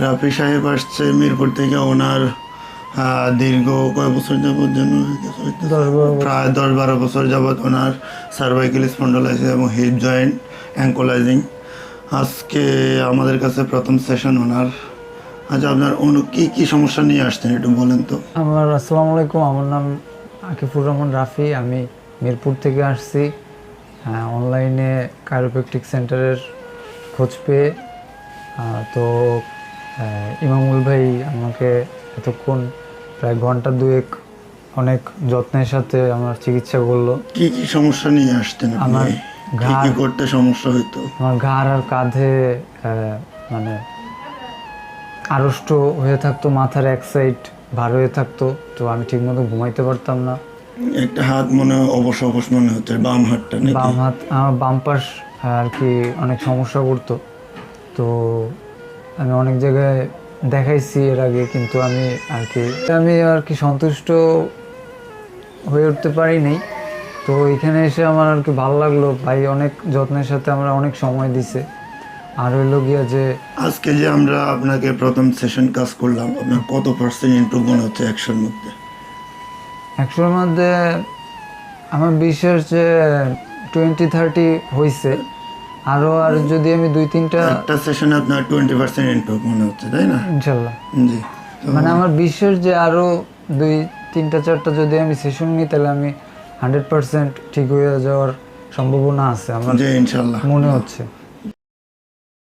রাফি সাহেব আসছে মিরপুর থেকে। ওনার দীর্ঘ কয় বছর যাবৎ যেন প্রায় 10-12 বছর যাবৎ ওনার সার্ভাইকেল স্পন্ডলাইসিস এবং হিপ জয়েন্ট অ্যাঙ্কোলাইজিং। আজকে আমাদের কাছে প্রথম সেশন ওনার। আচ্ছা, আপনার কি সমস্যা নিয়ে আসছেন একটু বলেন তো। আসসালামু আলাইকুম, আমার নাম আকিফুর রহমান রাফি। আমি মিরপুর থেকে আসছি। অনলাইনে কায়োপ্র্যাকটিক সেন্টারের খোঁজ পেয়ে তো ইমামুল ভাই আমাকে এতক্ষণ প্রায় ঘন্টা দুয়েক অনেক যত্নের সাথে আমার চিকিৎসা করলো। কি সমস্যা নিয়ে আসছেন আমার কি করতে সমস্যা হইতো? আমার ঘাড় আর কাঁধে মানে আড়ষ্ট হয়ে থাকতো, মাথার এক সাইড ভার হয়ে থাকতো, তো আমি ঠিকমতো ঘুমাইতে পারতাম না। একটা হাত মনে অবশ মনে হচ্ছে, বাম হাতটা নাকি? বাম হাত, আমার বাম পাশ আর কি অনেক সমস্যা করতো। তো আমি অনেক জায়গায় দেখাইছি এর আগে, কিন্তু আমি আর কি সন্তুষ্ট হয়ে উঠতে পারিনি। তো এখানে এসে আমার আর কি ভালো লাগলো, ভাই অনেক যত্নের সাথে আমরা অনেক সময় দিছে। আর হইলো গিয়া যে আজকে যে আমরা আপনাকে প্রথম সেশন কাজ করলাম, আপনার কত পার্সেন্ট ইমপ্রুভমেন্ট হচ্ছে 100-র মধ্যে? 100-র মধ্যে আমার বিশ্বাস যে 20-30 হয়েছে। আর যদি আমি 2-3টা একটা সেশনে আপনার 20% ইমপ্রুভমেন্ট হচ্ছে, তাই না? ইনশাল্লাহ। জি, মানে আমার বিশ্বাস যে আরও 2-3-4টা যদি আমি সেশন নিই, তাহলে আমি 100% ঠিক হয়ে যাওয়ার সম্ভাবনা আছে আমার, জি ইনশাল্লাহ মনে হচ্ছে।